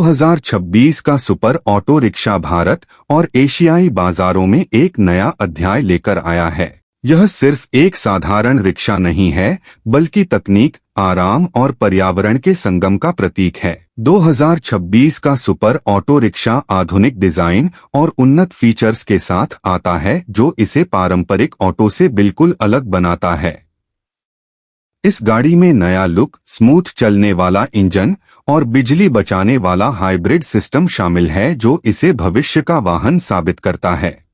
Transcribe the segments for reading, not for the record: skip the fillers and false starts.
2026 का super auto rickshaw Bharat और एशियाई बाजारों में एक नया अध्याय लेकर आया है। यह सिर्फ एक साधारण रिक्शा नहीं है, बल्कि तकनीक, आराम और पर्यावरण के संगम का प्रतीक है। 2026 का सुपर ऑटो रिक्शा आधुनिक डिजाइन और उन्नत फीचर्स के साथ आता है, जो इसे पारंपरिक ऑटो से बिल्कुल अलग बनाता है। इस गाड़ी में नया लुक, स्मूथ चलने वाला इंजन और बिजली बचाने वाला हाइब्रिड सिस्टम शामिल है, जो इसे भविष्य का वाहन साबित करता है।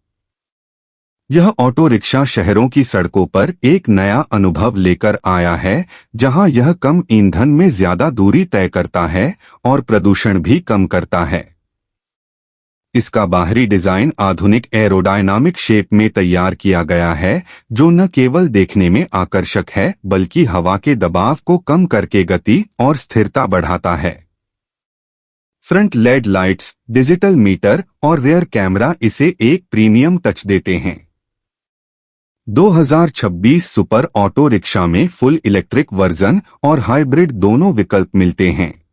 यह ऑटो रिक्शा शहरों की सड़कों पर एक नया अनुभव लेकर आया है, जहां यह कम ईंधन में ज्यादा दूरी तय करता है और प्रदूषण भी कम करता है। इसका बाहरी डिजाइन आधुनिक एरोडायनामिक शेप में तैयार किया गया है, जो न केवल देखने में आकर्षक है, बल्कि हवा के दबाव को कम करके गति और स्थिरता बढ़ाता है। Front LED lights, digital meter और रियर कैमरा इसे एक प्रीमियम टच देते हैं। 2026 सुपर ऑटो रिक्शा में फुल इलेक्ट्रिक वर्जन और हाइब्रिड दोनों विकल्प मिलते हैं।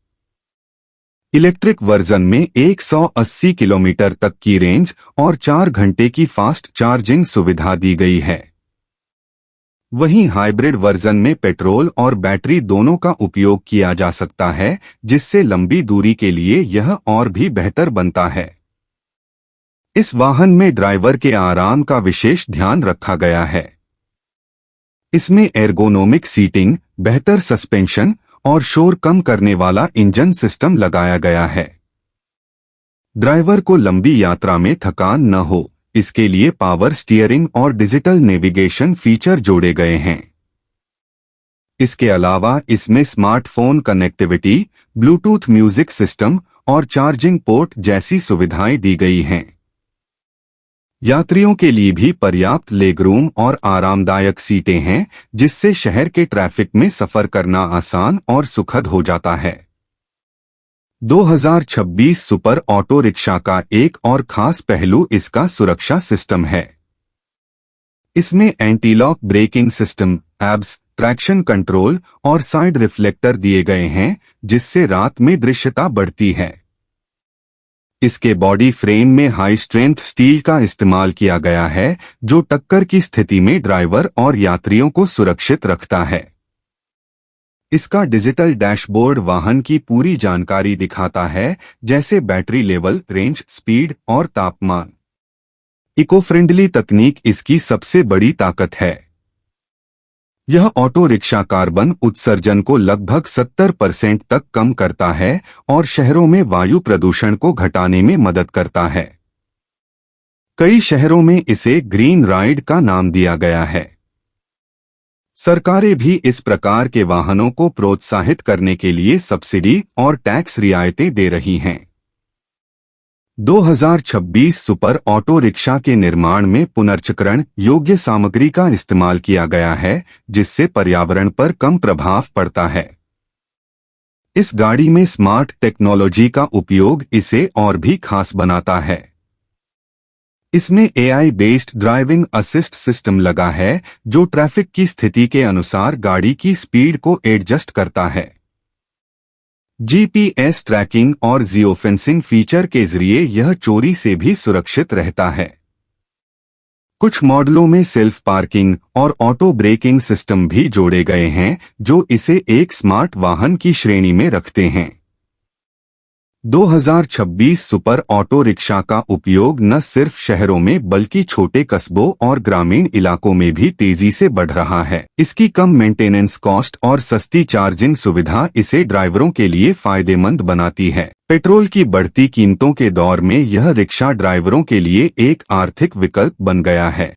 इलेक्ट्रिक वर्जन में 180 किलोमीटर तक की रेंज और 4 घंटे की फास्ट चार्जिंग सुविधा दी गई है। वहीं हाइब्रिड वर्जन में पेट्रोल और बैटरी दोनों का उपयोग किया जा सकता है, जिससे लंबी दूरी के लिए यह और भी बेहतर बनता है। इस वाहन में ड्राइवर के आराम का विशेष ध्यान रखा गया है। इसमें एर्गोनोमिक सीटिंग, बेहतर सस्पेंशन और शोर कम करने वाला इंजन सिस्टम लगाया गया है। ड्राइवर को लंबी यात्रा में थकान न हो, इसके लिए पावर स्टीयरिंग और डिजिटल नेविगेशन फीचर जोड़े गए हैं। इसके अलावा इसमें smartphone connectivity, Bluetooth music system और चार्जिंग पोर्ट जैसी सुविधाएं दी गई हैं। यात्रियों के लिए भी पर्याप्त लेगरूम और आरामदायक सीटें हैं, जिससे शहर के ट्रैफिक में सफर करना आसान और सुखद हो जाता है। 2026 सुपर ऑटो रिक्शा का एक और खास पहलू इसका सुरक्षा सिस्टम है। इसमें anti lock braking system, abs, traction control और साइड रिफ्लेक्टर दिए गए हैं, जिससे रात में दृश्यता बढ़ती है। इसके बॉडी फ्रेम में हाई स्ट्रेंथ स्टील का इस्तेमाल किया गया है, जो टक्कर की स्थिति में ड्राइवर और यात्रियों को सुरक्षित रखता है। इसका डिजिटल डैशबोर्ड वाहन की पूरी जानकारी दिखाता है, जैसे बैटरी लेवल, रेंज, स्पीड और तापमान। इको फ्रेंडली तकनीक इसकी सबसे बड़ी ताकत है। यह ऑटो रिक्शा कार्बन उत्सर्जन को लगभग 70% तक कम करता है और शहरों में वायु प्रदूषण को घटाने में मदद करता है। कई शहरों में इसे ग्रीन राइड का नाम दिया गया है। सरकारें भी इस प्रकार के वाहनों को प्रोत्साहित करने के लिए सब्सिडी और टैक्स रियायतें दे रही हैं। 2026 सुपर ऑटो रिक्शा के निर्माण में पुनर्चक्रण योग्य सामग्री का इस्तेमाल किया गया है, जिससे पर्यावरण पर कम प्रभाव पड़ता है। इस गाड़ी में स्मार्ट टेक्नोलॉजी का उपयोग इसे और भी खास बनाता है। इसमें AI based driving assist system लगा है, जो ट्रैफिक की स्थिति के अनुसार गाड़ी की स्पीड को एडजस्ट करता है। GPS ट्रैकिंग और जियो फेंसिंग फीचर के जरिए यह चोरी से भी सुरक्षित रहता है। कुछ मॉडलों में सेल्फ पार्किंग और ऑटो ब्रेकिंग सिस्टम भी जोड़े गए हैं, जो इसे एक स्मार्ट वाहन की श्रेणी में रखते हैं। 2026 सुपर ऑटो रिक्शा का उपयोग न सिर्फ शहरों में बल्कि छोटे कस्बों और ग्रामीण इलाकों में भी तेजी से बढ़ रहा है। इसकी कम मेंटेनेंस कॉस्ट और सस्ती चार्जिंग सुविधा इसे ड्राइवरों के लिए फायदेमंद बनाती है। पेट्रोल की बढ़ती कीमतों के दौर में यह रिक्शा ड्राइवरों के लिए एक आर्थिक विकल्प बन गया है।